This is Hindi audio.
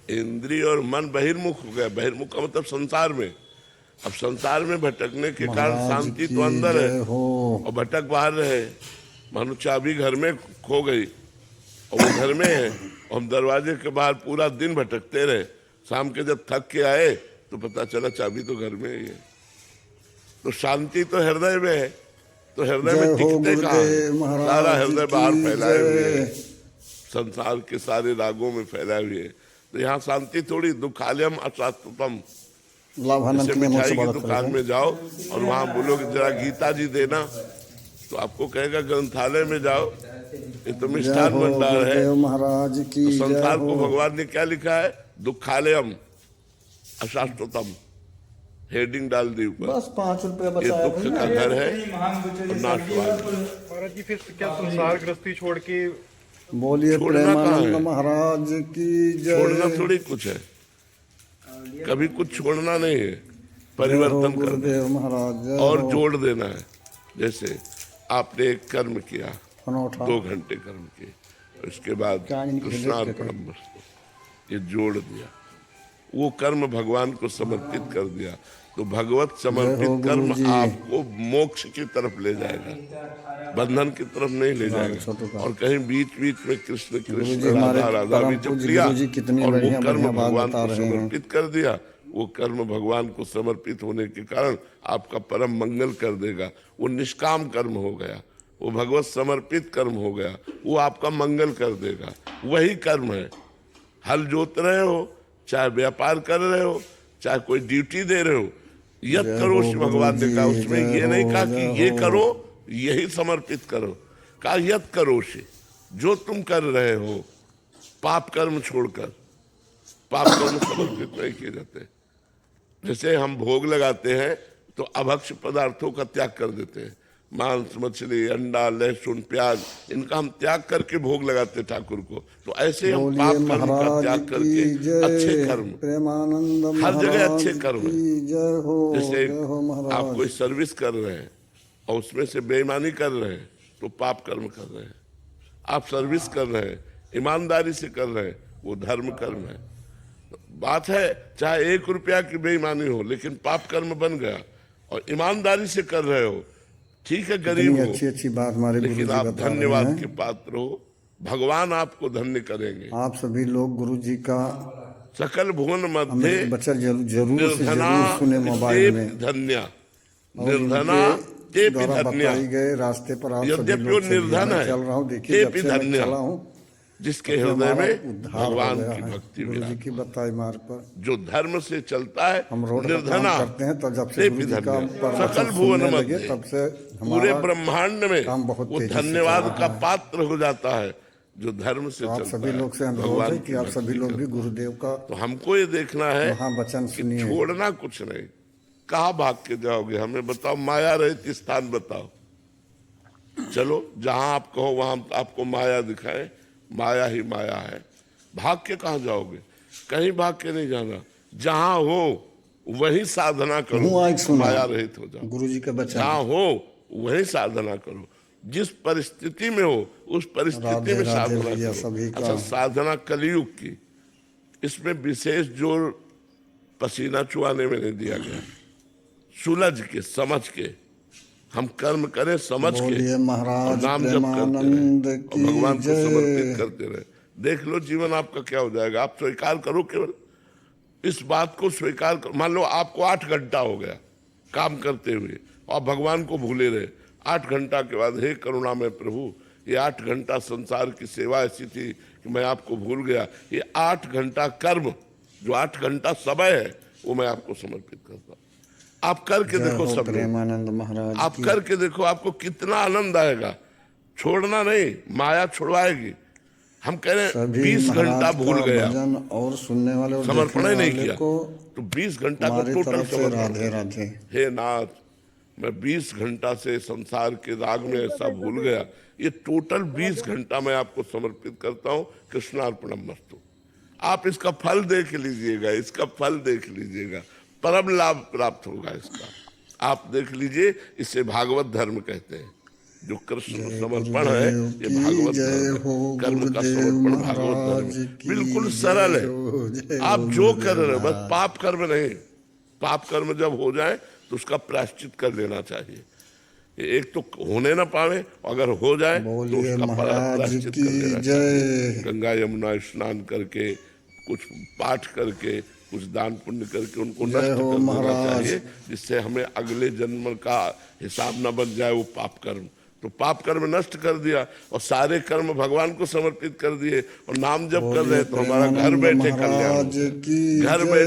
इंद्रिय और मन बहिर्मुख हो गया। बहिर्मुख का मतलब संसार में। अब संसार में भटकने के कारण महाराज शांति की तो अंदर है जय हो। और भटक बाहर रहे। मानो चाबी घर में खो गई और वो घर में है और हम दरवाजे के बाहर पूरा दिन भटकते रहे। शाम के जब थक के आए तो पता चला चाबी तो घर में ही है। तो शांति तो हृदय में है, तो हृदय में जय हो टिकते कहाँ है? गुरुदेव सारा महाराज हृदय बाहर की फैलाए हुए है, जय। संसार के सारे रागों में फैलाए हुए है। तो यहाँ शांति थोड़ी। दुखालयम अशाश्वतम। लाभानंद जैसे की नमो मिठाई से की बात दुकान करें। में जाओ और वहां बोलोगे जरा गीता जी देना, तो आपको कहेगा ग्रंथालय में जाओ, ये तो जय मिष्ठान हो भंडार है। गुरुदेव महाराज तो की जय संसार हो। को भगवान ने क्या लिखा है? दुखालयम अशाश्वतम, हेडिंग डाल दी ऊपर। बस 5 रुपये ये बचाया दुख भैया। का घर है और नाशवान है। महाराज जी फिर क्या संसार गृहस्थी छोड़ के बोलिए छोड़ना कहाँ प्रेमानंद है? महाराज की छोड़ना जय। थोड़ी कुछ है, कभी कुछ छोड़ना नहीं है, जय हो परिवर्तन करना गुरुदेव महाराज जय और हो। जोड़ देना है। जैसे आपने एक कर्म किया, अनोठा 2 घंटे कर्म किए, उसके बाद क्या इनकी कृष्णार्पणमस्तु, ये जोड़ दिया, वो कर्म भगवान को समर्पित कर दिया। तो भगवत जय समर्पित हो कर्म गुरुजी। आपको मोक्ष की तरफ ले जाएगा, बंधन की तरफ नहीं ले छोटू का। जाएगा। और कहीं बीच बीच में कृष्ण गुरुजी कृष्ण हमारे राधा राधा भी परम जप पूज्य लिया गुरुजी कितनी और वो बढ़िया कर्म बढ़िया बात भगवान बता को रहे हैं। समर्पित कर दिया। वो कर्म भगवान को समर्पित होने के कारण आपका परम मंगल कर देगा। वो निष्काम कर्म हो गया, वो भगवत समर्पित कर्म हो गया, वो आपका मंगल कर देगा। वही कर्म है। हल जोत रहे हो, चाहे व्यापार कर रहे हो, चाहे कोई ड्यूटी दे रहे हो, यत जय करो हो भगवान ने कहा। गुरुजी, उसमें जय ये नहीं हो, कहा जय कि ये हो। करो, यही समर्पित करो। कहा यत करो से, जो तुम कर रहे हो पाप कर्म छोड़कर। पाप कर्म समर्पित नहीं किए जाते। जैसे हम भोग लगाते हैं तो अभक्ष पदार्थों का त्याग कर देते हैं, मांस मछली अंडा लहसुन प्याज, इनका हम त्याग करके भोग लगाते ठाकुर को। तो ऐसे हम बोलिए पाप कर्म का महाराज त्याग की करके अच्छे जय। कर्म, प्रेमानंद हर जगह महाराज अच्छे कर्म है। की जय हो। जैसे जय हो आप महाराज। कोई सर्विस कर रहे हैं और उसमें से बेईमानी कर रहे हैं तो पाप कर्म कर रहे हैं। आप सर्विस कर रहे हैं, ईमानदारी से कर रहे हैं, वो धर्म कर्म है। बात है चाहे 1 रुपया की बेईमानी हो, लेकिन पाप कर्म बन गया। और ईमानदारी से कर रहे हो, ठीक है, गरीब इतनी हो, अच्छी अच्छी बात हमारे लेकिन गुरुजी आप बता रहे धन्यवाद के हैं। पात्र हो। भगवान आपको धन्य करेंगे। आप सभी लोग गुरुजी का सकल भुवन मध्य अमृत बचन जरूर से निर्धना जरूर सुने मोबाइल ते में। धन्या, और निर्धना इनके ते द्वारा धन्या। बताई गए रास्ते पर आप सभी यद्यपि वो लोग चलिए। निर्धन मैं है, चल रहा हूँ, देखिए ते जब भी से मैं धन्य, चला हूँ जिसके तब से हृदय हमारा में उद्धार हो भगवान गया की है। भक्ति गुरुजी विराज। की बताई मार्ग पर जो धर्म से चलता है, हम रोड पर काम निर्धना करते हैं, तो जब से ते गुरुजी का धन्य। प्रवचन सकल भुवन सुनने लगे मध्य, तब से पूरे हमारा ब्रह्मांड में काम बहुत वो तेजी से चल धन्यवाद रहा का है। पात्र हो जाता है जो धर्म से तो आप चलता सभी है, लोग से अनुरोध भगवान है कि की आप सभी भक्ति लोग भी करता है। गुरुदेव का तो हमको ये देखना है महावचन कि सुनिए। छोड़ना कुछ नहीं। कहाँ भाग के जाओगे? हमें बताओ, माया रहित स्थान बताओ। चलो जहां आप कहो वहां आपको माया दिखाए, माया ही माया है। भाग के कहाँ जाओगे? कहीं भाग के नहीं जाना। जहां हो वही साधना मुँह करो, आँख सुना माया रहित हो जाओ। गुरुजी का बचन। जहां हो वही साधना करो। जिस परिस्थिति में हो उस परिस्थिति राधे में राधे साधना भैया करो। सभी का। अच्छा, साधना कलयुग की, इसमें विशेष जोर पसीना चुआने में नहीं दिया गया। सुलझ के समझ के हम कर्म करें, समझ के, बोलिए और महाराज नाम जप करते प्रेमानंद रहे और की भगवान को समर्पित जय। करते रहे। देख लो जीवन आपका क्या हो जाएगा। आप स्वीकार करो, केवल इस बात को स्वीकार करो। मान लो आपको 8 घंटा हो गया काम करते हुए और भगवान को भूले रहे। 8 घंटा के बाद, हे करुणामय प्रभु, ये 8 घंटा संसार की सेवा ऐसी थी कि मैं आपको भूल गया। ये 8 घंटा कर्म, जो 8 घंटा समय है, वो मैं आपको समर्पित करता हूँ। आप करके जय देखो हो सब लोग, प्रेमानंद महाराज आप की। करके देखो, आपको कितना आनंद आएगा। छोड़ना नहीं, माया छुड़वाएगी। हम कह रहे हैं सभी 20 घंटा महाराज भूल का गया, भजन और सुनने वाले और समर्पण देखने ही नहीं वाले किया, को तो 20 घंटा को हमारी टोटल तरफ से समर्पण। राधे राधे। हे नाथ, मैं 20 घंटा से संसार के राग में ऐसा भूल गया, ये टोटल 20 घंटा मैं आपको समर्पित करता हूँ। कृष्णार्पणमस्तु। आप इसका फल देख लीजिएगा, इसका फल देख लीजिएगा, परम लाभ प्राप्त होगा इसका। आप देख लीजिए, इसे भागवत धर्म कहते हैं। जो कृष्ण समर्पण है ये भागवत जय धर्म हो है। कर्म का गुरुदेव समर्पण भागवत धर्म महाराज है। की बिल्कुल जय सरल हो, जय है। हो आप जो गुरुदेव कर रहे हो बस महाराज। पाप कर्म नहीं, पाप कर्म जब हो जाए तो उसका प्रायश्चित कर लेना चाहिए। एक तो होने ना पावे, अगर हो जाए तो बोलिए उसका महाराज प्रायश्चित की कर लेना जय। चाहिए। गंगा यमुना स्नान करके, कुछ पाठ करके, कुछ दान पुण्य करके उनको जय नष्ट हो कर देना महाराज। चाहिए, जिससे हमें अगले जन्म का हिसाब न बन जाए वो पाप कर्म। तो पाप कर्म नष्ट कर दिया और सारे कर्म भगवान को समर्पित कर दिए और नाम जप कर रहे, तो हमारा घर प्रेमानंद बैठे कल्याण हो महाराज गया। की घर जय। बैठे